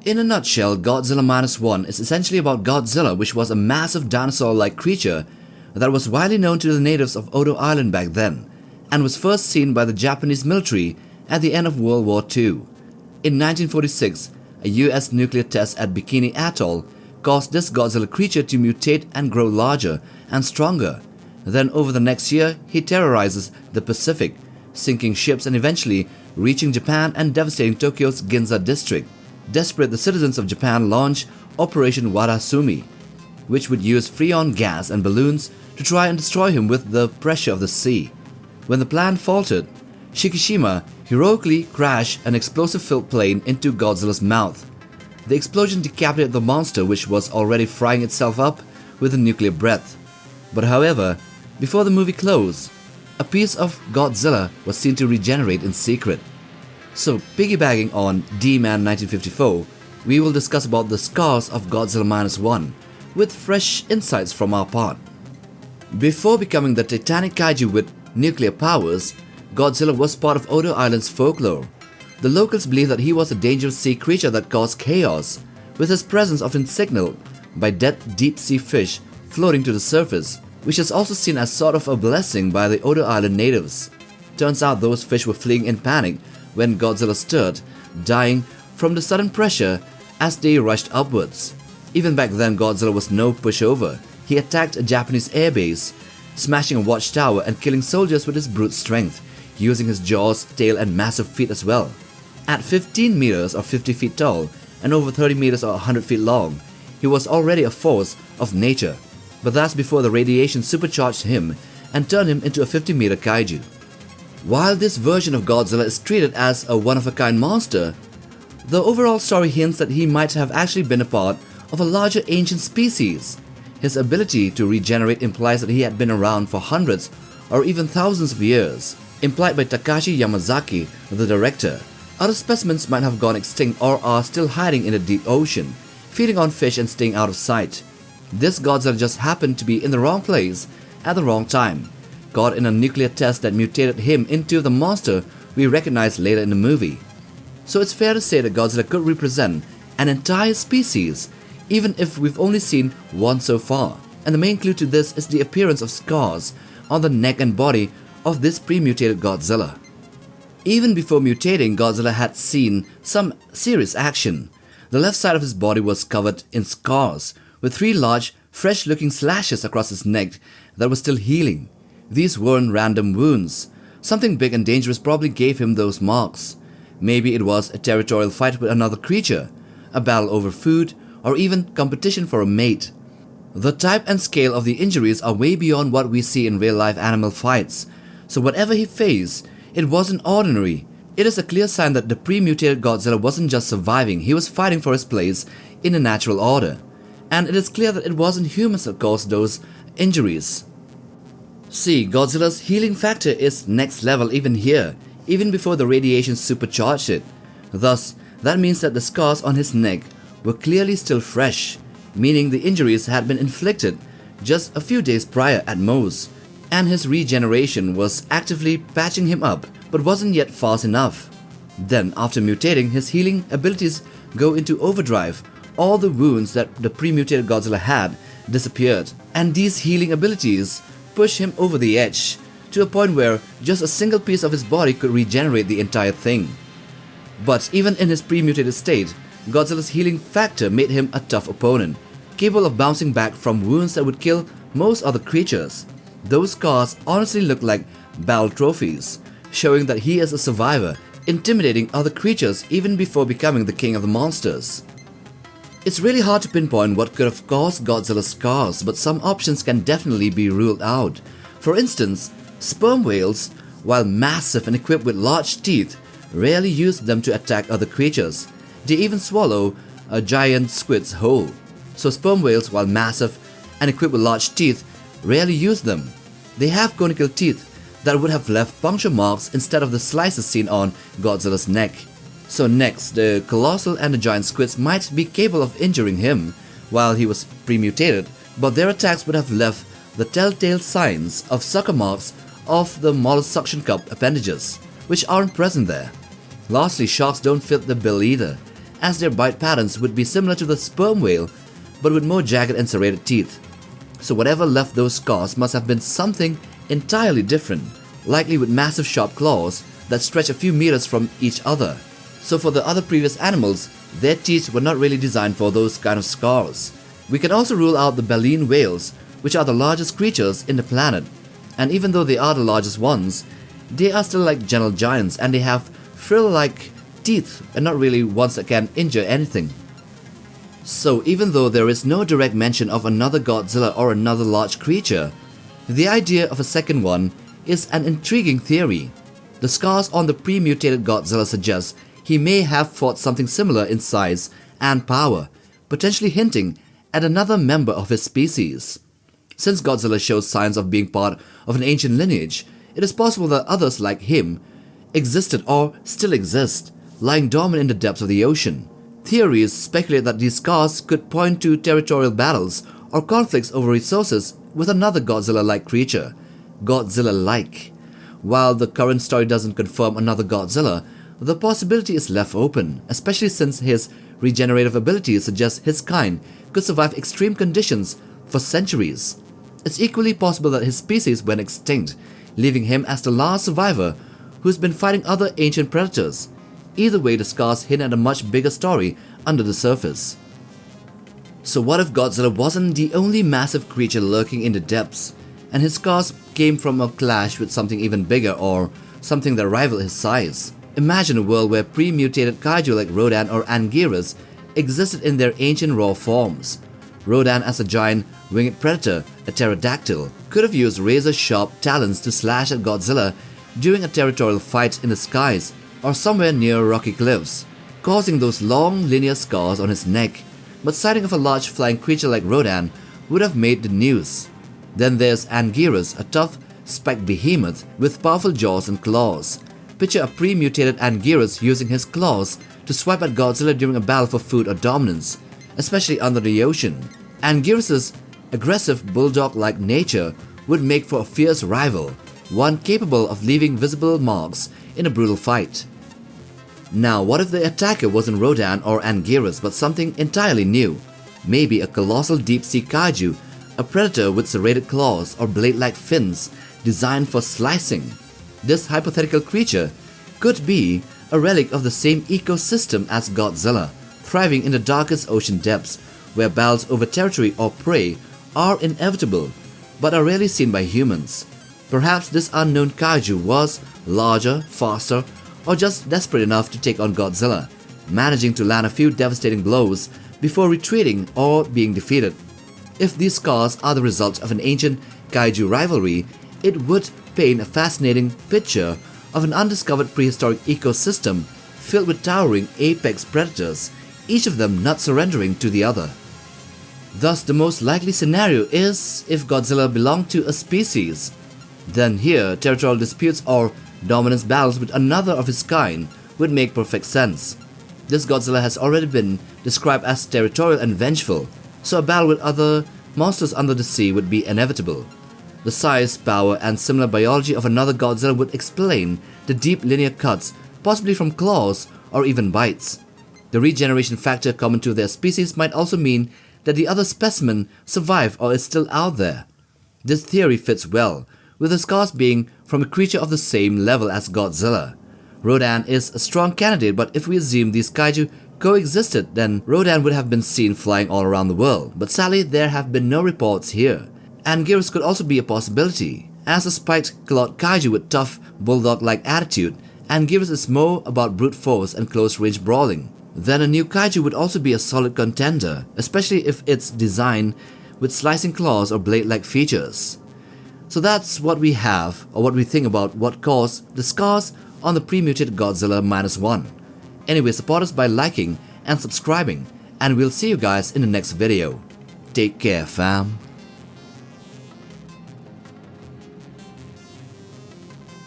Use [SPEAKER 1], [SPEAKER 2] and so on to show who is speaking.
[SPEAKER 1] In a nutshell, Godzilla Minus One is essentially about Godzilla, which was a massive dinosaur-like creature that was widely known to the natives of Odo Island back then, and was first seen by the Japanese military at the end of World War II. In 1946, a US nuclear test at Bikini Atoll caused this Godzilla creature to mutate and grow larger and stronger. Then over the next year, he terrorizes the Pacific, sinking ships and eventually reaching Japan and devastating Tokyo's Ginza district. Desperate, the citizens of Japan launched Operation Wada Tsumi, which would use Freon gas and balloons to try and destroy him with the pressure of the sea. When the plan faltered, Shikishima heroically crashed an explosive-filled plane into Godzilla's mouth. The explosion decapitated the monster, which was already frying itself up with a nuclear breath. But however, before the movie closed, a piece of Godzilla was seen to regenerate in secret. So, piggybacking on D-Man 1954, we will discuss about the scars of Godzilla Minus One, with fresh insights from our part. Before becoming the titanic kaiju with nuclear powers, Godzilla was part of Odo Island's folklore. The locals believed that he was a dangerous sea creature that caused chaos, with his presence often signaled by dead deep-sea fish floating to the surface, which is also seen as sort of a blessing by the Odo Island natives. Turns out those fish were fleeing in panic when Godzilla stirred, dying from the sudden pressure as they rushed upwards. Even back then, Godzilla was no pushover. He attacked a Japanese airbase, smashing a watchtower and killing soldiers with his brute strength, using his jaws, tail and massive feet as well. At 15 meters or 50 feet tall and over 30 meters or 100 feet long, he was already a force of nature, but that's before the radiation supercharged him and turned him into a 50-meter kaiju. While this version of Godzilla is treated as a one-of-a-kind monster, the overall story hints that he might have actually been a part of a larger ancient species. His ability to regenerate implies that he had been around for hundreds or even thousands of years, implied by Takashi Yamazaki, the director. Other specimens might have gone extinct or are still hiding in the deep ocean, feeding on fish and staying out of sight. This Godzilla just happened to be in the wrong place at the wrong time, caught in a nuclear test that mutated him into the monster we recognize later in the movie. So it's fair to say that Godzilla could represent an entire species, even if we've only seen one so far. And the main clue to this is the appearance of scars on the neck and body of this pre-mutated Godzilla. Even before mutating, Godzilla had seen some serious action. The left side of his body was covered in scars, with 3 large, fresh-looking slashes across his neck that were still healing. These weren't random wounds. Something big and dangerous probably gave him those marks. Maybe it was a territorial fight with another creature, a battle over food, or even competition for a mate. The type and scale of the injuries are way beyond what we see in real-life animal fights, so whatever he faced, it wasn't ordinary. It is a clear sign that the pre-mutated Godzilla wasn't just surviving, he was fighting for his place in the natural order. And it is clear that it wasn't humans that caused those injuries. See, Godzilla's healing factor is next level even here, even before the radiation supercharged it. Thus, that means that the scars on his neck were clearly still fresh, meaning the injuries had been inflicted just a few days prior at most, and his regeneration was actively patching him up but wasn't yet fast enough. Then, after mutating, his healing abilities go into overdrive. All the wounds that the pre-mutated Godzilla had disappeared, and these healing abilities push him over the edge to a point where just a single piece of his body could regenerate the entire thing. But even in his pre-mutated state, Godzilla's healing factor made him a tough opponent, capable of bouncing back from wounds that would kill most other creatures. Those scars honestly look like battle trophies, showing that he is a survivor, intimidating other creatures even before becoming the king of the monsters. It's really hard to pinpoint what could have caused Godzilla's scars, but some options can definitely be ruled out. For instance, sperm whales, while massive and equipped with large teeth, rarely use them to attack other creatures. They even swallow a giant squid's whole. So sperm whales, while massive and equipped with large teeth, rarely use them. They have conical teeth that would have left puncture marks instead of the slices seen on Godzilla's neck. So next, the colossal and the giant squids might be capable of injuring him while he was pre-mutated, but their attacks would have left the telltale signs of sucker marks of the mollusk suction cup appendages, which aren't present there. Lastly, sharks don't fit the bill either, as their bite patterns would be similar to the sperm whale but with more jagged and serrated teeth. So whatever left those scars must have been something entirely different, likely with massive sharp claws that stretch a few meters from each other. So for the other previous animals, their teeth were not really designed for those kind of scars. We can also rule out the baleen whales, which are the largest creatures in the planet, and even though they are the largest ones, they are still like gentle giants and they have frill-like teeth and not really ones that can injure anything. So even though there is no direct mention of another Godzilla or another large creature, the idea of a second one is an intriguing theory. The scars on the pre-mutated Godzilla suggest he may have fought something similar in size and power, potentially hinting at another member of his species. Since Godzilla shows signs of being part of an ancient lineage, it is possible that others like him existed or still exist, lying dormant in the depths of the ocean. Theories speculate that these scars could point to territorial battles or conflicts over resources with another Godzilla-like creature, Godzilla-like. While the current story doesn't confirm another Godzilla, the possibility is left open, especially since his regenerative abilities suggest his kind could survive extreme conditions for centuries. It's equally possible that his species went extinct, leaving him as the last survivor who's been fighting other ancient predators. Either way, the scars hint at a much bigger story under the surface. So what if Godzilla wasn't the only massive creature lurking in the depths, and his scars came from a clash with something even bigger or something that rivaled his size? Imagine a world where pre-mutated kaiju like Rodan or Anguirus existed in their ancient raw forms. Rodan, as a giant winged predator, a pterodactyl, could have used razor-sharp talons to slash at Godzilla during a territorial fight in the skies or somewhere near rocky cliffs, causing those long linear scars on his neck. But sighting of a large flying creature like Rodan would have made the news. Then there's Anguirus, a tough, spiked behemoth with powerful jaws and claws. Picture a pre-mutated Anguirus using his claws to swipe at Godzilla during a battle for food or dominance, especially under the ocean. Anguirus' aggressive bulldog-like nature would make for a fierce rival, one capable of leaving visible marks in a brutal fight. Now, what if the attacker wasn't Rodan or Anguirus but something entirely new? Maybe a colossal deep-sea kaiju, a predator with serrated claws or blade-like fins designed for slicing. This hypothetical creature could be a relic of the same ecosystem as Godzilla, thriving in the darkest ocean depths, where battles over territory or prey are inevitable, but are rarely seen by humans. Perhaps this unknown kaiju was larger, faster, or just desperate enough to take on Godzilla, managing to land a few devastating blows before retreating or being defeated. If these scars are the result of an ancient kaiju rivalry, it would paint a fascinating picture of an undiscovered prehistoric ecosystem filled with towering apex predators, each of them not surrendering to the other. Thus, the most likely scenario is if Godzilla belonged to a species. Then here, territorial disputes or dominance battles with another of his kind would make perfect sense. This Godzilla has already been described as territorial and vengeful, so a battle with other monsters under the sea would be inevitable. The size, power, and similar biology of another Godzilla would explain the deep linear cuts, possibly from claws or even bites. The regeneration factor common to their species might also mean that the other specimen survived or is still out there. This theory fits well, with the scars being from a creature of the same level as Godzilla. Rodan is a strong candidate, but if we assume these kaiju coexisted, then Rodan would have been seen flying all around the world, but sadly there have been no reports here. Anguirus could also be a possibility. As a spiked clawed kaiju with tough bulldog-like attitude, Anguirus is more about brute force and close-range brawling. Then a new kaiju would also be a solid contender, especially if it's designed with slicing claws or blade-like features. So that's what we have, or what we think about what caused the scars on the pre-mutated Godzilla Minus One. Anyway, support us by liking and subscribing, and we'll see you guys in the next video. Take care, fam.